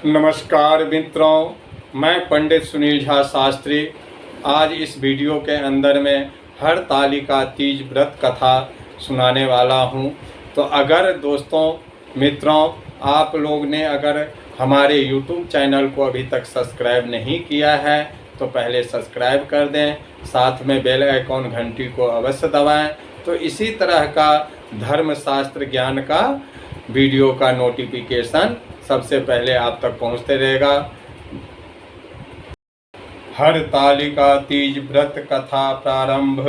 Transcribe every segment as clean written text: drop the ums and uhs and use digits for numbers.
नमस्कार मित्रों, मैं पंडित सुनील झा शास्त्री आज इस वीडियो के अंदर में हरतालिका तीज व्रत कथा सुनाने वाला हूं। तो अगर दोस्तों मित्रों आप लोग ने अगर हमारे YouTube चैनल को अभी तक सब्सक्राइब नहीं किया है तो पहले सब्सक्राइब कर दें, साथ में बेल आइकॉन घंटी को अवश्य दबाएं। तो इसी तरह का धर्मशास्त्र ज्ञान का वीडियो का नोटिफिकेशन सबसे पहले आप तक पहुंचते रहेगा। हरतालिका तीज व्रत कथा प्रारंभ।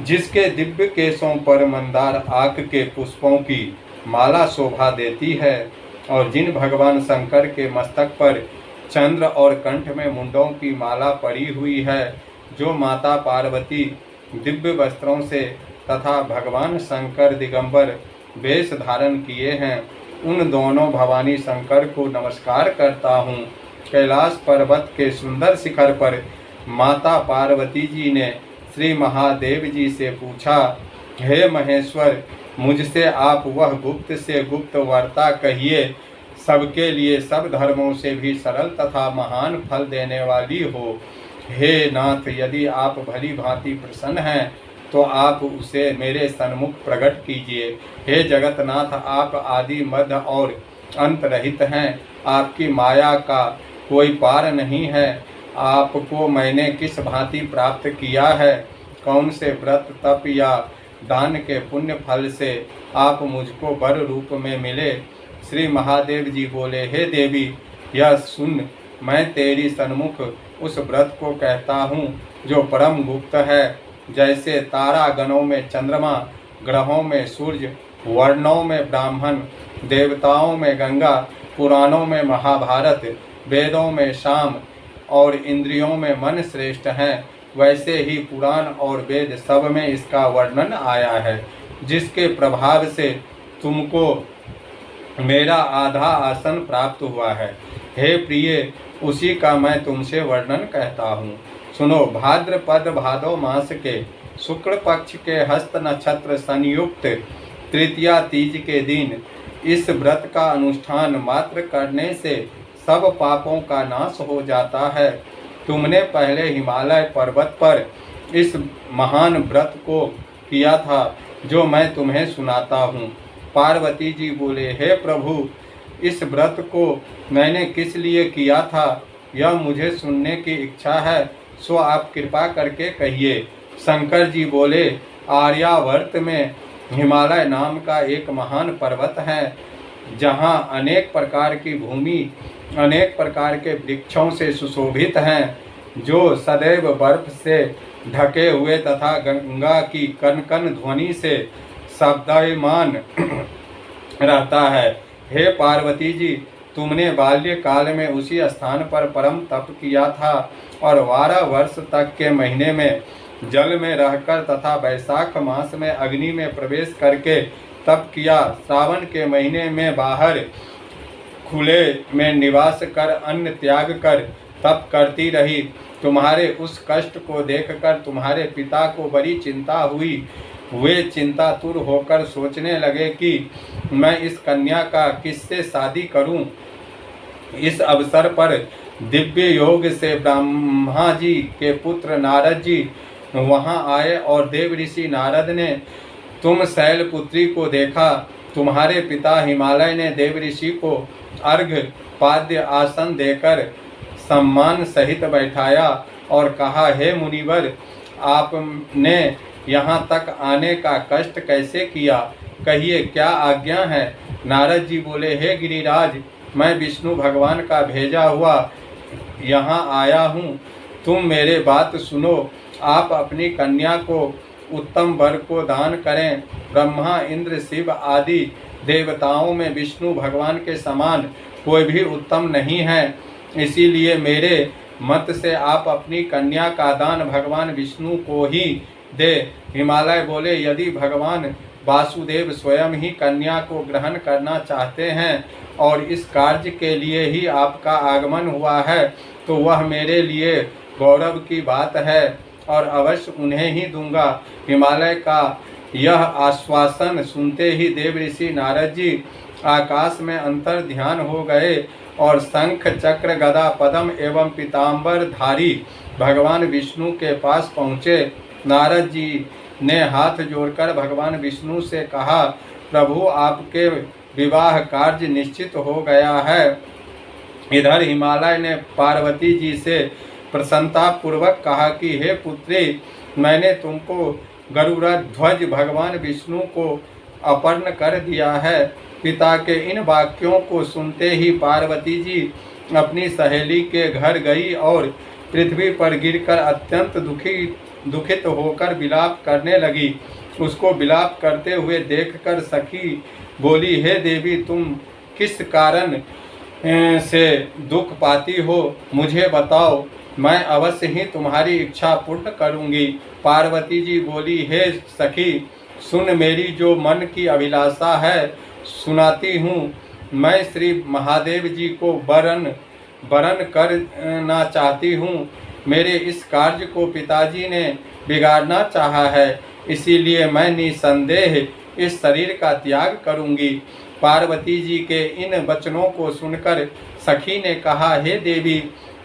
जिसके दिव्य केशों पर मंदार आक के पुष्पों की माला शोभा देती है और जिन भगवान शंकर के मस्तक पर चंद्र और कंठ में मुंडों की माला पड़ी हुई है, जो माता पार्वती दिव्य वस्त्रों से तथा भगवान शंकर दिगंबर वेश धारण किए हैं, उन दोनों भवानी शंकर को नमस्कार करता हूँ। कैलाश पर्वत के सुंदर शिखर पर माता पार्वती जी ने श्री महादेव जी से पूछा, हे महेश्वर, मुझसे आप वह गुप्त से गुप्त वार्ता कहिए, सबके लिए सब धर्मों से भी सरल तथा महान फल देने वाली हो। हे नाथ, यदि आप भली भांति प्रसन्न हैं तो आप उसे मेरे सन्मुख प्रकट कीजिए। हे जगतनाथ, आप आदि मध्य और अंत रहित हैं, आपकी माया का कोई पार नहीं है। आपको मैंने किस भांति प्राप्त किया है, कौन से व्रत तप या दान के पुण्य फल से आप मुझको वर रूप में मिले। श्री महादेव जी बोले, हे देवी, यह सुन, मैं तेरी सन्मुख उस व्रत को कहता हूँ जो परम गुप्त है। जैसे तारा गणों में चंद्रमा, ग्रहों में सूर्य, वर्णों में ब्राह्मण, देवताओं में गंगा, पुराणों में महाभारत, वेदों में शाम और इंद्रियों में मन श्रेष्ठ हैं, वैसे ही पुराण और वेद सब में इसका वर्णन आया है। जिसके प्रभाव से तुमको मेरा आधा आसन प्राप्त हुआ है। हे प्रिय, उसी का मैं तुमसे वर्णन कहता हूँ। सुनो, भाद्रपद भादो मास के शुक्ल पक्ष के हस्त नक्षत्र संयुक्त तृतीया तीज के दिन इस व्रत का अनुष्ठान मात्र करने से सब पापों का नाश हो जाता है। तुमने पहले हिमालय पर्वत पर इस महान व्रत को किया था जो मैं तुम्हें सुनाता हूँ। पार्वती जी बोले, हे प्रभु, इस व्रत को मैंने किस लिए किया था, यह मुझे सुनने की इच्छा है, सो आप कृपा करके कहिए। शंकर जी बोले, आर्यावर्त में हिमालय नाम का एक महान पर्वत है, जहाँ अनेक प्रकार की भूमि अनेक प्रकार के वृक्षों से सुशोभित हैं, जो सदैव बर्फ से ढके हुए तथा गंगा की कन कन ध्वनि से शब्दायमान रहता है। हे पार्वती जी, तुमने बाल्यकाल में उसी स्थान पर परम तप किया था और 12 वर्ष तक के महीने में जल में रहकर तथा वैशाख मास में अग्नि में प्रवेश करके तप किया। श्रावण के महीने में बाहर खुले में निवास कर अन्न त्याग कर तप करती रही। तुम्हारे उस कष्ट को देखकर तुम्हारे पिता को बड़ी चिंता हुई। वे चिंतातुर होकर सोचने लगे कि मैं इस कन्या का किससे शादी करूं। इस अवसर पर दिव्य योग से ब्रह्मा जी के पुत्र नारद जी वहां आए और देव ऋषि नारद ने तुम शैलपुत्री को देखा। तुम्हारे पिता हिमालय ने देव ऋषि को अर्घ्य पाद्य आसन देकर सम्मान सहित बैठाया और कहा, हे मुनिवर, आपने यहाँ तक आने का कष्ट कैसे किया, कहिए क्या आज्ञा है। नारद जी बोले, हे गिरिराज, मैं विष्णु भगवान का भेजा हुआ यहाँ आया हूँ, तुम मेरे बात सुनो। आप अपनी कन्या को उत्तम वर को दान करें। ब्रह्मा, इंद्र, शिव आदि देवताओं में विष्णु भगवान के समान कोई भी उत्तम नहीं है, इसीलिए मेरे मत से आप अपनी कन्या का दान भगवान विष्णु को ही दे। हिमालय बोले, यदि भगवान वासुदेव स्वयं ही कन्या को ग्रहण करना चाहते हैं और इस कार्य के लिए ही आपका आगमन हुआ है, तो वह मेरे लिए गौरव की बात है और अवश्य उन्हें ही दूंगा। हिमालय का यह आश्वासन सुनते ही देव ऋषि नारद जी आकाश में अंतर ध्यान हो गए और शंख चक्र गदा पद्म एवं पीताम्बर धारी भगवान विष्णु के पास पहुँचे। नारद जी ने हाथ जोड़कर भगवान विष्णु से कहा, प्रभु आपके विवाह कार्य निश्चित हो गया है। इधर हिमालय ने पार्वती जी से प्रसन्नता पूर्वक कहा कि हे पुत्री, मैंने तुमको गरुड़ध्वज भगवान विष्णु को अपहरण कर दिया है। पिता के इन वाक्यों को सुनते ही पार्वती जी अपनी सहेली के घर गई और पृथ्वी पर गिरकर अत्यंत दुखित होकर विलाप करने लगी। उसको विलाप करते हुए देखकर सखी बोली, हे देवी, तुम किस कारण से दुख पाती हो, मुझे बताओ, मैं अवश्य ही तुम्हारी इच्छा पूर्ण करूंगी। पार्वती जी बोली, हे सखी, सुन, मेरी जो मन की अभिलाषा है सुनाती हूँ। मैं श्री महादेव जी को वरण करना चाहती हूँ। मेरे इस कार्य को पिताजी ने बिगाड़ना चाहा है, इसीलिए मैं निसंदेह इस शरीर का त्याग करूँगी। पार्वती जी के इन वचनों को सुनकर सखी ने कहा, हे देवी,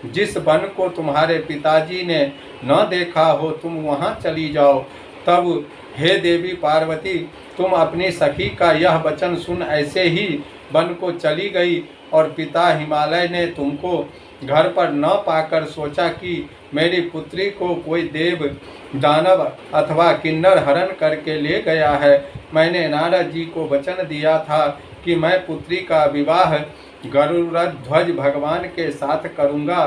जिस वन को तुम्हारे पिताजी ने न देखा हो तुम वहाँ चली जाओ। तब हे देवी पार्वती, तुम अपनी सखी का यह वचन सुन ऐसे ही वन को चली गई और पिता हिमालय ने तुमको घर पर न पाकर सोचा कि मेरी पुत्री को कोई देव दानव अथवा किन्नर हरण करके ले गया है। मैंने नारद जी को वचन दिया था कि मैं पुत्री का विवाह गरुड़ध्वज भगवान के साथ करूँगा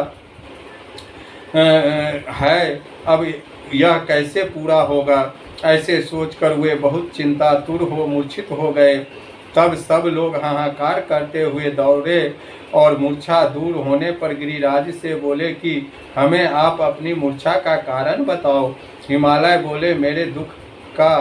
है, अब यह कैसे पूरा होगा। ऐसे सोचकर वे बहुत चिंतातुर हो मूर्छित हो गए। तब सब लोग हाहाकार करते हुए दौड़े और मूर्छा दूर होने पर गिरिराज से बोले कि हमें आप अपनी मूर्छा का कारण बताओ। हिमालय बोले, मेरे दुख का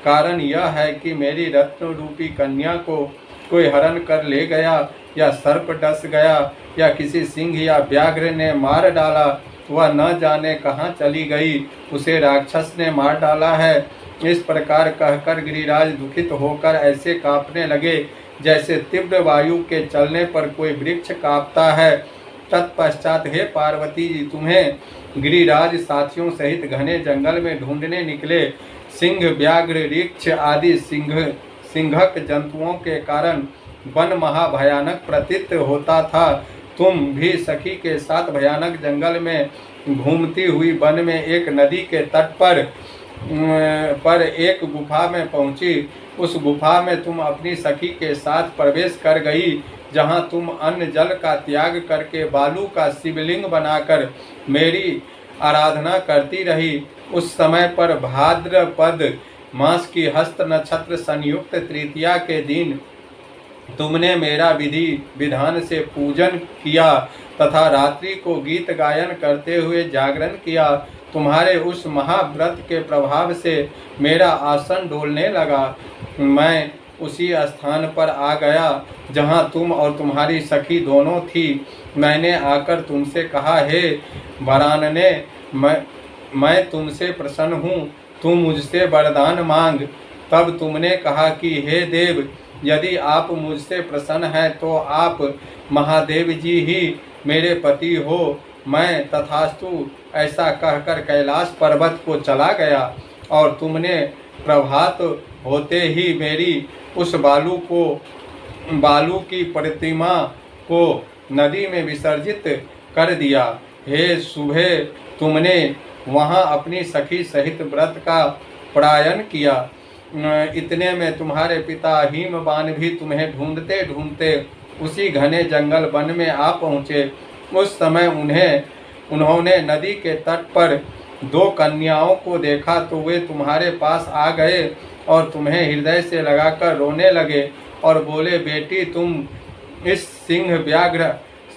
कारण यह है कि मेरी रत्न रूपी कन्या को कोई हरण कर ले गया, या सर्प डस गया, या किसी सिंह या व्याघ्र ने मार डाला। वह न जाने कहाँ चली गई, उसे राक्षस ने मार डाला है। इस प्रकार कहकर गिरिराज दुखित होकर ऐसे कांपने लगे जैसे तीव्र वायु के चलने पर कोई वृक्ष कांपता है। तत्पश्चात हे पार्वती जी, तुम्हें गिरिराज साथियों सहित घने जंगल में ढूंढने निकले। सिंह, व्याघ्र, ऋक्ष आदि सिंघक जंतुओं के कारण वन महाभयानक प्रतीत होता था। तुम भी सखी के साथ भयानक जंगल में घूमती हुई वन में एक नदी के तट पर एक गुफा में पहुंची। उस गुफा में तुम अपनी सखी के साथ प्रवेश कर गई, जहां तुम अन्न जल का त्याग करके बालू का शिवलिंग बनाकर मेरी आराधना करती रही। उस समय पर भाद्रपद मास की हस्त नक्षत्र संयुक्त तृतीया के दिन तुमने मेरा विधि विधान से पूजन किया तथा रात्रि को गीत गायन करते हुए जागरण किया। तुम्हारे उस महाव्रत के प्रभाव से मेरा आसन डोलने लगा। मैं उसी स्थान पर आ गया जहां तुम और तुम्हारी सखी दोनों थी। मैंने आकर तुमसे कहा, हे वरानने, मैं तुमसे प्रसन्न हूँ, तुम मुझसे वरदान मांग। तब तुमने कहा कि हे देव, यदि आप मुझसे प्रसन्न हैं तो आप महादेव जी ही मेरे पति हो। मैं तथास्तु ऐसा कहकर कैलाश पर्वत को चला गया और तुमने प्रभात होते ही मेरी उस बालू की प्रतिमा को नदी में विसर्जित कर दिया। हे सुबह तुमने वहां अपनी सखी सहित व्रत का प्रयाण किया। इतने में तुम्हारे पिता हिमवान भी तुम्हें ढूंढते ढूंढते उसी घने जंगल वन में आ पहुँचे। उस समय उन्होंने नदी के तट पर दो कन्याओं को देखा तो वे तुम्हारे पास आ गए और तुम्हें हृदय से लगाकर रोने लगे और बोले, बेटी, तुम इस सिंह व्याघ्र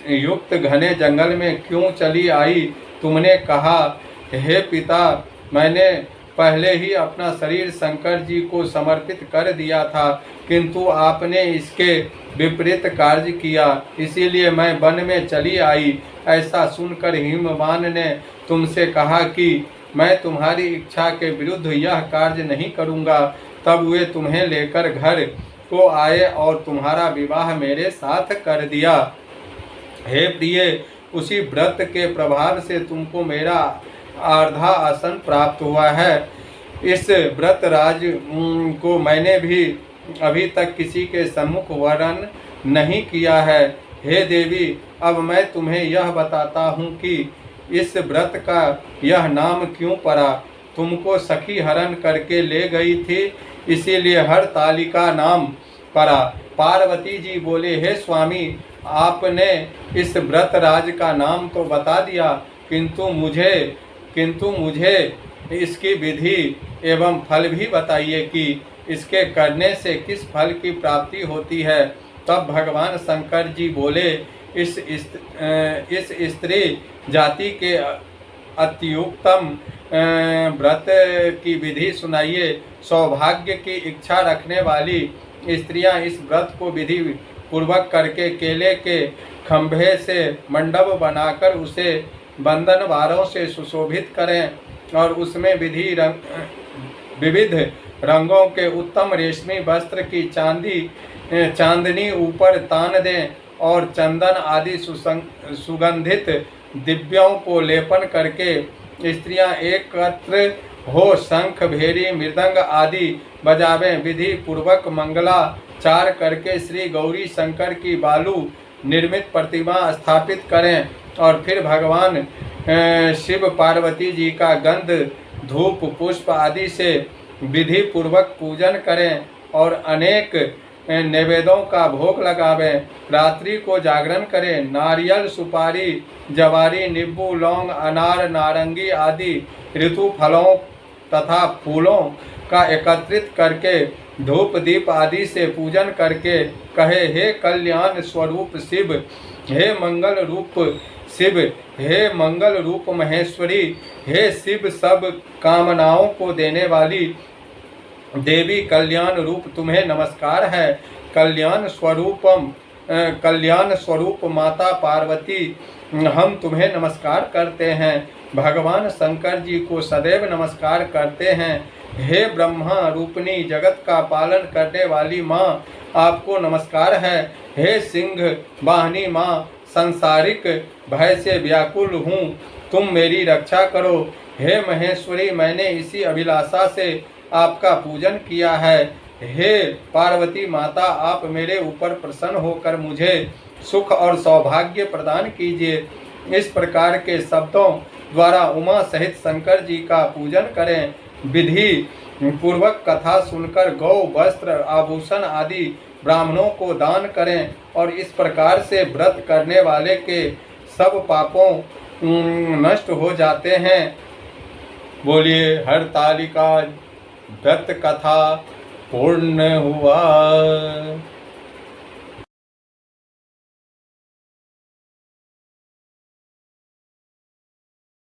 युक्त घने जंगल में क्यों चली आई? तुमने कहा, हे पिता, मैंने पहले ही अपना शरीर शंकर जी को समर्पित कर दिया था, किंतु आपने इसके विपरीत कार्य किया, इसीलिए मैं वन में चली आई। ऐसा सुनकर हिमवान ने तुमसे कहा कि मैं तुम्हारी इच्छा के विरुद्ध यह कार्य नहीं करूँगा। तब वे तुम्हें लेकर घर को आए और तुम्हारा विवाह मेरे साथ कर दिया। हे प्रिय, उसी व्रत के प्रभाव से तुमको मेरा आर्धा आसन प्राप्त हुआ है। इस व्रत राज को मैंने भी अभी तक किसी के सम्मुख वर्णन नहीं किया है। हे देवी, अब मैं तुम्हें यह बताता हूँ कि इस व्रत का यह नाम क्यों पड़ा। तुमको सखी हरण करके ले गई थी, इसीलिए हरतालिका नाम पड़ा। पार्वती जी बोले, हे स्वामी, आपने इस व्रत राज का नाम तो बता दिया, किंतु मुझे इसकी विधि एवं फल भी बताइए कि इसके करने से किस फल की प्राप्ति होती है। तब भगवान शंकर जी बोले, इस स्त्री जाति के अत्युत्तम व्रत की विधि सुनाइए। सौभाग्य की इच्छा रखने वाली स्त्रियां इस व्रत को विधि पूर्वक करके केले के खंभे से मंडप बनाकर उसे बंधन वारों से सुशोभित करें और उसमें विविध रंगों के उत्तम रेशमी वस्त्र की चांदनी ऊपर तान दें और चंदन आदि सुगंधित दिव्यों को लेपन करके स्त्रियां एकत्र हो शंख, भेरी, मृदंग आदि बजावें। विधि पूर्वक मंगलाचार करके श्री गौरी शंकर की बालू निर्मित प्रतिमा स्थापित करें और फिर भगवान शिव पार्वती जी का गंध, धूप, पुष्प आदि से विधि पूर्वक पूजन करें और अनेक नैवेद्यों का भोग लगावें। रात्रि को जागरण करें। नारियल, सुपारी, जवारी, नींबू, लौंग, अनार, नारंगी आदि ऋतु फलों तथा फूलों का एकत्रित करके धूप दीप आदि से पूजन करके कहे, हे कल्याण स्वरूप शिव, हे मंगल रूप शिव, हे मंगल रूप महेश्वरी, हे शिव, सब कामनाओं को देने वाली देवी, कल्याण रूप तुम्हें नमस्कार है। कल्याण स्वरूप माता पार्वती, हम तुम्हें नमस्कार करते हैं। भगवान शंकर जी को सदैव नमस्कार करते हैं। हे ब्रह्मा रूपिणी जगत का पालन करने वाली माँ, आपको नमस्कार है। हे सिंह वाहिनी माँ, संसारिक भय से व्याकुल हूँ, तुम मेरी रक्षा करो। हे महेश्वरी, मैंने इसी अभिलाषा से आपका पूजन किया है। हे पार्वती माता, आप मेरे ऊपर प्रसन्न होकर मुझे सुख और सौभाग्य प्रदान कीजिए। इस प्रकार के शब्दों द्वारा उमा सहित शंकर जी का पूजन करें। विधि पूर्वक कथा सुनकर गौ, वस्त्र, आभूषण आदि ब्राह्मणों को दान करें और इस प्रकार से व्रत करने वाले के सब पापों नष्ट हो जाते हैं। बोलिए हरतालिका व्रत कथा पूर्ण हुआ।